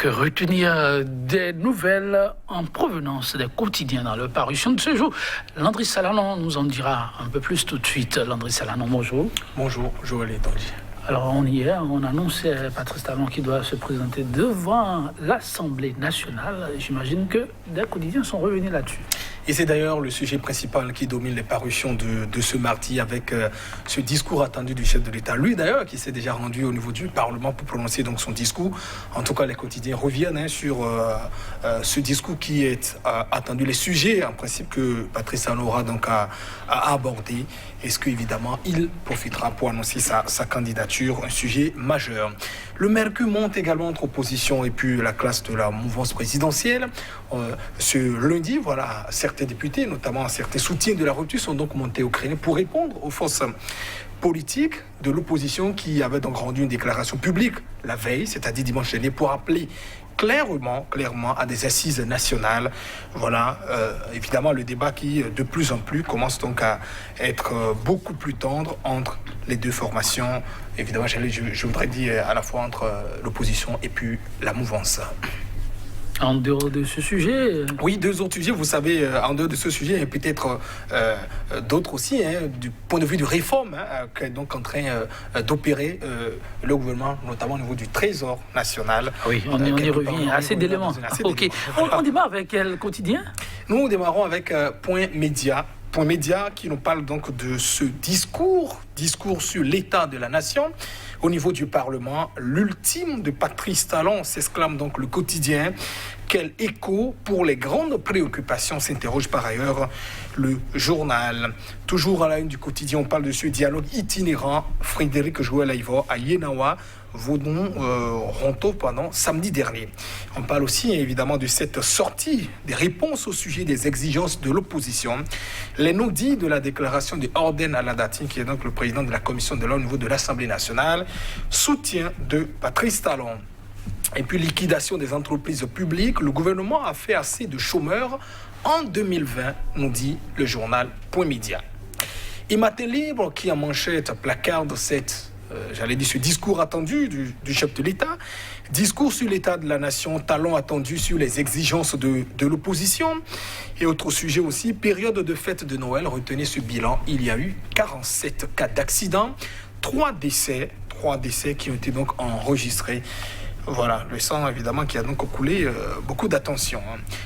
Que retenir des nouvelles en provenance des quotidiens dans leur parution de ce jour? Landry Salanon nous en dira un peu plus tout de suite. Landry Salanon, bonjour. Bonjour, Joël et Tanguy. Alors, on annonçait Patrice Talon qui doit se présenter devant l'Assemblée nationale. J'imagine que des quotidiens sont revenus là-dessus. Et c'est d'ailleurs le sujet principal qui domine les parutions de ce mardi avec ce discours attendu du chef de l'État. Lui d'ailleurs qui s'est déjà rendu au niveau du Parlement pour prononcer donc son discours. En tout cas, les quotidiens reviennent sur ce discours qui est attendu. Les sujets en principe que Patrice Talon aura donc à aborder. Est-ce qu'évidemment il profitera pour annoncer sa candidature, un sujet majeur. Le mercure monte également entre opposition et puis la classe de la mouvance présidentielle. Ce lundi, voilà, certains députés, notamment certains soutiens de la rupture, sont donc montés au créneau pour répondre aux forces politiques de l'opposition qui avaient donc rendu une déclaration publique la veille, c'est-à-dire dimanche dernier, pour appeler clairement à des assises nationales. Voilà, évidemment, le débat qui, de plus en plus, commence donc à être beaucoup plus tendre entre les deux formations. Évidemment, je voudrais dire à la fois entre l'opposition et puis la mouvance. En dehors de ce sujet... Oui, deux autres sujets, vous savez, en dehors de ce sujet, et peut-être d'autres aussi, du point de vue de réforme, qu'est donc en train d'opérer le gouvernement, notamment au niveau du Trésor national. Oui, on y revient, assez d'éléments. Ok. On démarre avec quel quotidien? Nous démarrons avec Point Média. Point Média qui nous parle donc de ce discours sur l'état de la nation au niveau du Parlement. L'ultime de Patrice Talon, s'exclame donc le quotidien. Quel écho pour les grandes préoccupations, s'interroge par ailleurs le journal. Toujours à la une du quotidien, on parle de ce dialogue itinérant. Frédéric Joël-Aïvo à Yenawa, Vaudon-Ronto samedi dernier. On parle aussi évidemment de cette sortie des réponses au sujet des exigences de l'opposition. Les non-dits de la déclaration de Orden Aladati, qui est donc le président de la commission de loi au niveau de l'Assemblée nationale, soutien de Patrice Talon. Et puis liquidation des entreprises publiques, le gouvernement a fait assez de chômeurs en 2020, nous dit le journal Point Média. Et Matin Libre qui en manchette placarde ce discours attendu du chef de l'État, discours sur l'état de la nation, Talon attendu sur les exigences de l'opposition. Et autre sujet aussi, période de fête de Noël, retenez ce bilan, il y a eu 47 cas d'accident, 3 décès qui ont été donc enregistrés. Voilà, le sang évidemment qui a donc coulé beaucoup d'attention.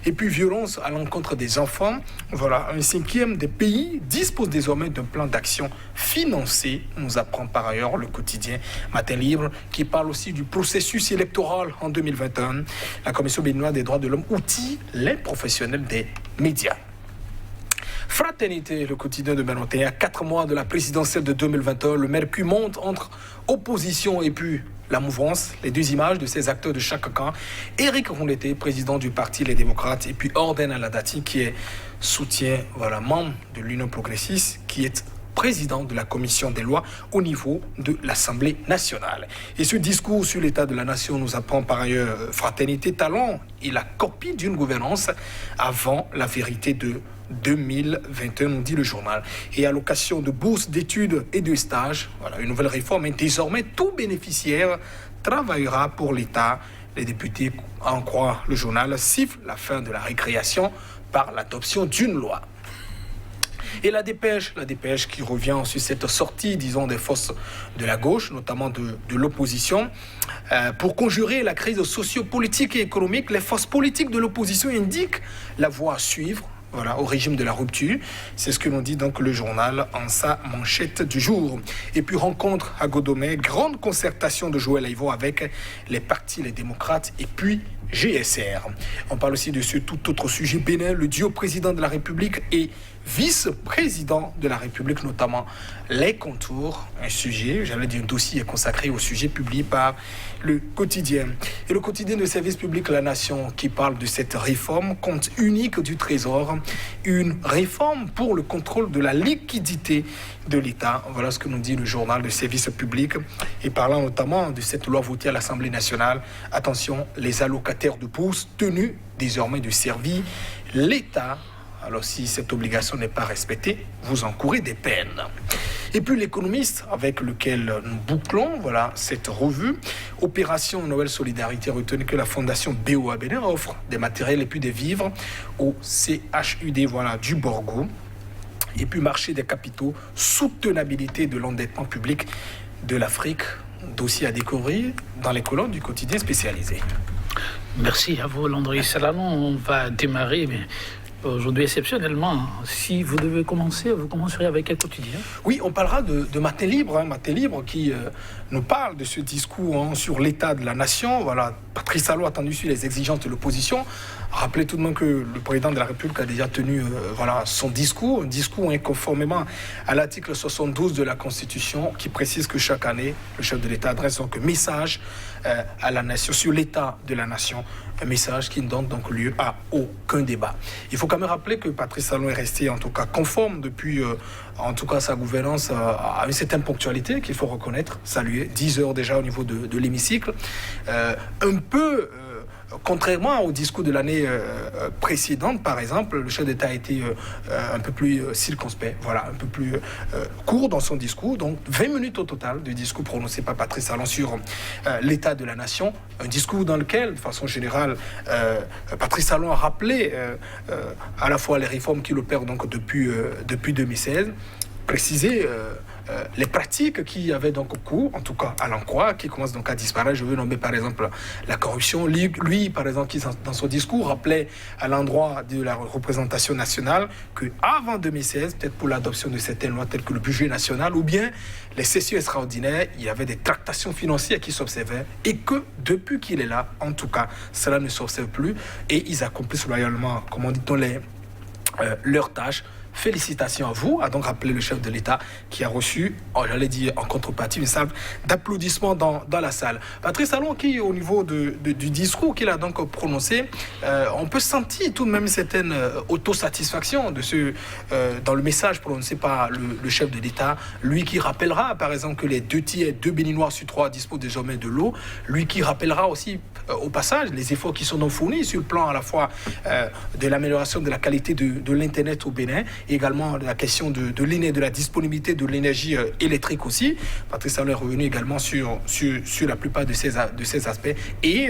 Et puis violence à l'encontre des enfants. Voilà, un cinquième des pays dispose désormais d'un plan d'action financé, nous apprend par ailleurs le quotidien Matin Libre, qui parle aussi du processus électoral en 2021. La Commission béninoise des droits de l'homme outille les professionnels des médias. Fraternité, le quotidien de Benoît, à 4 mois de la présidentielle de 2021, le mercure monte entre opposition et puis la mouvance, les deux images de ces acteurs de chaque camp. Éric Rondeté, président du parti Les Démocrates, et puis Orden Aladati, qui est membre de l'Union progressiste, qui est président de la commission des lois au niveau de l'Assemblée nationale. Et ce discours sur l'état de la nation nous apprend par ailleurs Fraternité Talon et la copie d'une gouvernance avant la vérité de 2021, nous dit le journal. Et à l'occasion de bourses d'études et de stages, voilà, une nouvelle réforme, et désormais tout bénéficiaire travaillera pour l'État. Les députés, en croire le journal, sifflent la fin de la récréation par l'adoption d'une loi. Et la dépêche qui revient sur cette sortie, disons, des forces de la gauche, notamment de l'opposition. Pour conjurer la crise socio-politique et économique, les forces politiques de l'opposition indiquent la voie à suivre. Voilà, au régime de la rupture. C'est ce que nous dit donc le journal en sa manchette du jour. Et puis rencontre à Godomé, grande concertation de Joël-Aïvo avec les partis, les démocrates et puis GSR. On parle aussi de ce tout autre sujet bénin, le duo président de la République et vice-président de la République, notamment les contours, un dossier consacré au sujet publié par le quotidien. Et le quotidien de service public La Nation qui parle de cette réforme, compte unique du Trésor, une réforme pour le contrôle de la liquidité de l'État. Voilà ce que nous dit le journal de service public. Et parlant notamment de cette loi votée à l'Assemblée nationale, attention, les allocataires de bourse tenus désormais de servir l'État. Alors si cette obligation n'est pas respectée, vous encourez des peines. Et puis l'économiste avec lequel nous bouclons cette revue, Opération Noël Solidarité, retenez que la fondation BOA Bénin offre des matériels et puis des vivres au CHUD du Borgo. Et puis marché des capitaux, soutenabilité de l'endettement public de l'Afrique, dossier à découvrir dans les colonnes du quotidien spécialisé. Merci à vous, Landry Salanon. On va démarrer, mais aujourd'hui, exceptionnellement, si vous devez commencer, vous commencerez avec quel quotidien? Oui, on parlera de Matin Libre, Matin Libre qui nous parle de ce discours sur l'état de la nation. Patrice Talon attendu sur les exigences de l'opposition. Rappelez tout de même que le président de la République a déjà tenu son discours, un discours conformément à l'article 72 de la Constitution qui précise que chaque année, le chef de l'État adresse donc un message à la nation, sur l'état de la nation, un message qui ne donne donc lieu à aucun débat. Il faut quand même rappeler que Patrice Talon est resté en tout cas conforme depuis en tout cas sa gouvernance à une certaine ponctualité qu'il faut reconnaître, saluer, 10 heures déjà au niveau de l'hémicycle, un peu... Contrairement au discours de l'année précédente, par exemple, le chef d'État a été un peu plus circonspect, un peu plus court dans son discours. Donc 20 minutes au total de discours prononcé par Patrice Talon sur l'état de la nation. Un discours dans lequel, de façon générale, Patrice Talon a rappelé à la fois les réformes qu'il opère donc depuis 2016, précisé les pratiques qui avaient donc cours, en tout cas à l'endroit, qui commencent donc à disparaître. Je veux nommer par exemple la corruption. Lui par exemple, qui dans son discours rappelait à l'endroit de la représentation nationale qu'avant 2016, peut-être pour l'adoption de certaines lois telles que le budget national ou bien les sessions extraordinaires, il y avait des tractations financières qui s'observaient et que depuis qu'il est là, en tout cas, cela ne s'observe plus et ils accomplissent loyalement, comment dit-on, leurs tâches. Félicitations à vous, a donc rappelé le chef de l'État qui a reçu, j'allais dire en contrepartie, une salve d'applaudissements dans la salle. Patrice Talon qui, au niveau du discours qu'il a donc prononcé, on peut sentir tout de même une certaine autosatisfaction dans le message prononcé par le chef de l'État. Lui qui rappellera, par exemple, que les 2 Béninois sur 3 disposent désormais de l'eau. Lui qui rappellera aussi, au passage, les efforts qui sont donc fournis sur le plan à la fois de l'amélioration de la qualité de l'Internet au Bénin, et également la question de la disponibilité de l'énergie électrique aussi. Patrice Talon est revenu également sur la plupart de ces aspects et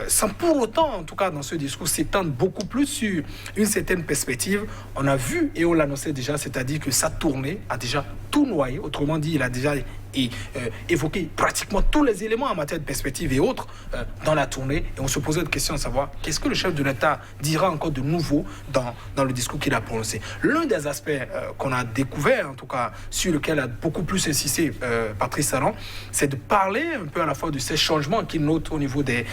sans pour autant, en tout cas dans ce discours, s'étendre beaucoup plus sur une certaine perspective. On a vu et on l'annonçait déjà, c'est-à-dire que sa tournée a déjà tout noyé. Autrement dit, il a déjà évoqué pratiquement tous les éléments en matière de perspective et autres dans la tournée. Et on se posait une question à savoir qu'est-ce que le chef de l'État dira encore de nouveau dans le discours qu'il a prononcé. L'un des aspects qu'on a découvert, en tout cas sur lequel a beaucoup plus insisté Patrice Talon, c'est de parler un peu à la fois de ces changements qu'il note au niveau des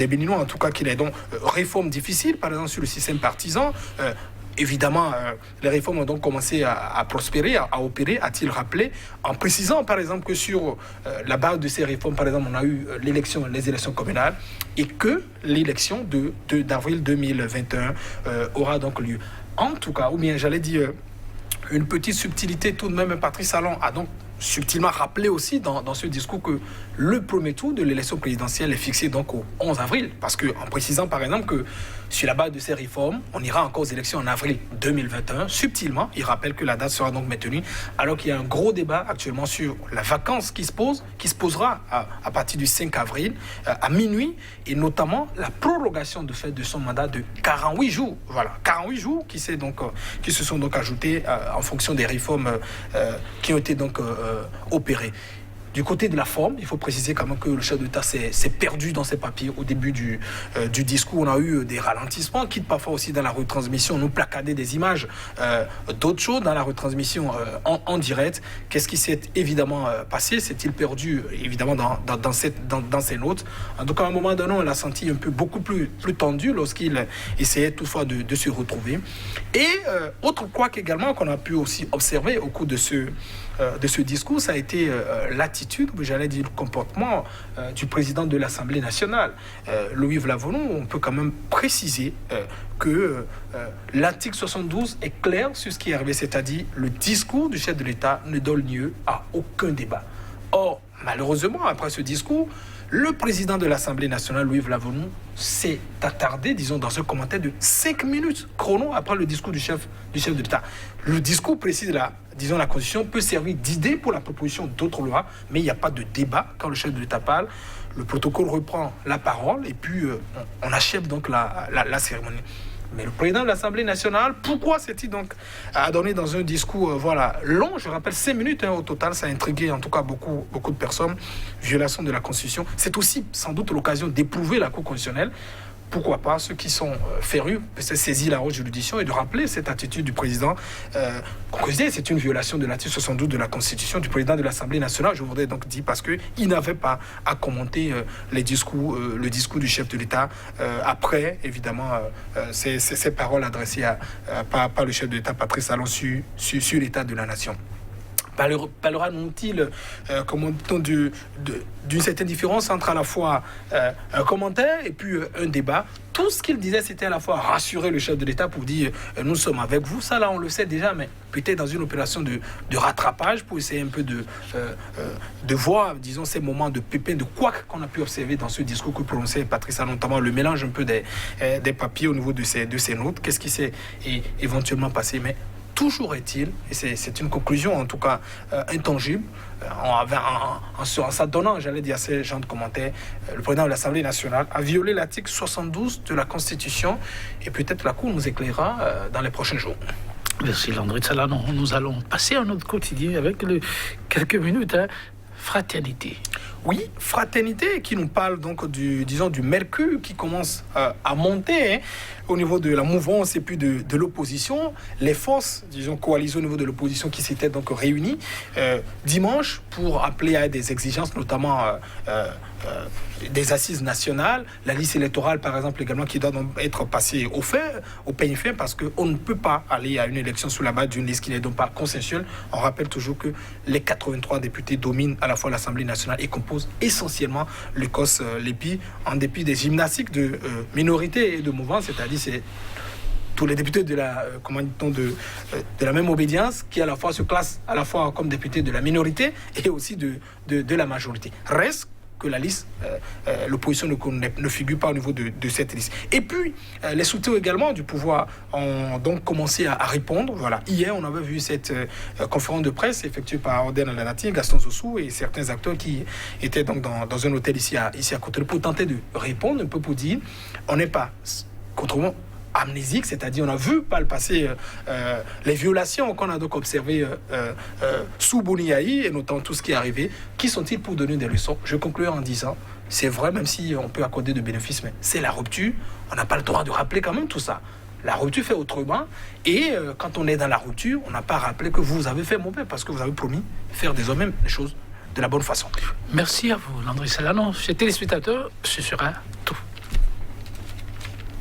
Béninois, en tout cas qu'il est donc réformes difficiles, par exemple sur le système partisan. Évidemment, les réformes ont donc commencé à prospérer, à opérer, a-t-il rappelé, en précisant par exemple que sur la base de ces réformes, par exemple, on a eu les élections communales et que l'élection d'avril 2021 aura donc lieu. En tout cas, ou bien j'allais dire une petite subtilité tout de même, Patrice Talon a donc subtilement rappelé aussi dans ce discours que le premier tour de l'élection présidentielle est fixé donc au 11 avril. Parce qu'en précisant par exemple que sur la base de ces réformes, on ira encore aux élections en avril 2021. Subtilement, il rappelle que la date sera donc maintenue, alors qu'il y a un gros débat actuellement sur la vacance qui se posera à partir du 5 avril à minuit, et notamment la prolongation de fait de son mandat de 48 jours. Voilà, 48 jours qui se sont donc ajoutés en fonction des réformes qui ont été donc opérées. Du côté de la forme, il faut préciser quand même que le chef d'État s'est perdu dans ses papiers au début du discours. On a eu des ralentissements, quitte parfois aussi dans la retransmission, nous placader des images d'autres choses dans la retransmission en direct. Qu'est-ce qui s'est évidemment passé? S'est-il perdu évidemment dans ses notes? En tout cas, à un moment donné, on l'a senti un peu beaucoup plus tendu lorsqu'il essayait toutefois de se retrouver. Et autre quoi qu'également qu'on a pu aussi observer au cours de ce discours, ça a été l'attitude, j'allais dire le comportement du président de l'Assemblée nationale, Louis Vlavonou. On peut quand même préciser que l'article 72 est clair sur ce qui est arrivé, c'est-à-dire le discours du chef de l'État ne donne lieu à aucun débat. Or, Malheureusement, après ce discours, le président de l'Assemblée nationale, Louis Lavenu, s'est attardé, disons, dans un commentaire de 5 minutes chrono après le discours du chef de l'État. Le discours précise la Constitution peut servir d'idée pour la proposition d'autres lois, mais il n'y a pas de débat quand le chef de l'État parle. Le protocole reprend la parole et puis on achève donc la cérémonie. Mais le président de l'Assemblée nationale, pourquoi s'est-il donc adonné dans un discours long, je rappelle 5 minutes au total, ça a intrigué en tout cas beaucoup de personnes, violation de la Constitution. C'est aussi sans doute l'occasion d'éprouver la Cour constitutionnelle. Pourquoi pas, ceux qui sont férus de saisir la haute juridiction et de rappeler cette attitude du président. C'est une violation de l'article 72 de la Constitution du président de l'Assemblée nationale. Je voudrais donc dire parce qu'il n'avait pas à commenter le discours du chef de l'État après, évidemment, ces paroles adressées par le chef de l'État, Patrice Talon, sur l'état de la nation. Parlera-nous-t-il d'une certaine différence entre à la fois un commentaire et puis un débat? Tout ce qu'il disait, c'était à la fois rassurer le chef de l'État pour dire nous sommes avec vous. Ça, là, on le sait déjà, mais peut-être dans une opération de rattrapage pour essayer un peu de voir, disons, ces moments de pépin, de couac qu'on a pu observer dans ce discours que prononçait Patrice Talon, notamment le mélange un peu des papiers au niveau de ces notes. Qu'est-ce qui s'est éventuellement passé? Mais toujours est-il, et c'est une conclusion en tout cas intangible, en s'adonnant, j'allais dire, à ces gens de commentaires, le président de l'Assemblée nationale a violé l'article 72 de la Constitution et peut-être la Cour nous éclairera dans les prochains jours. Merci Landry Salanon. Nous allons passer à notre quotidien avec quelques minutes. Fraternité. Oui, fraternité qui nous parle donc du mercure qui commence à monter au niveau de la mouvance et puis de l'opposition. Les forces, disons, coalisées au niveau de l'opposition qui s'étaient donc réunies dimanche pour appeler à des exigences, notamment des assises nationales, la liste électorale par exemple également qui doit donc être passée au peigne fin parce qu'on ne peut pas aller à une élection sous la base d'une liste qui n'est donc pas consensuelle. On rappelle toujours que les 83 députés dominent à la fois l'Assemblée nationale et composent essentiellement le COS LEPI en dépit des gymnastiques de minorité et de mouvance, c'est-à-dire c'est tous les députés de la même obédience qui à la fois se classent à la fois comme députés de la minorité et aussi de la majorité. Reste que la liste, l'opposition ne figure pas au niveau de cette liste. Et puis, les soutiens également du pouvoir ont donc commencé à répondre. Voilà. Hier, on avait vu cette conférence de presse effectuée par Oden Alanati, Gaston Zossou et certains acteurs qui étaient donc dans un hôtel ici à Cotonou pour tenter de répondre un peu pour dire on n'est pas contrairement amnésique, c'est-à-dire on a vu par le passé les violations qu'on a donc observées sous Boniaï et notamment tout ce qui est arrivé. Qui sont-ils pour donner des leçons? Je conclurai en disant, c'est vrai, même si on peut accorder de bénéfices, mais c'est la rupture. On n'a pas le droit de rappeler quand même tout ça. La rupture fait autrement et quand on est dans la rupture, on n'a pas rappelé que vous avez fait mauvais parce que vous avez promis faire désormais les choses de la bonne façon. Merci à vous, Landry Salanon. Chers téléspectateurs, ce sera tout.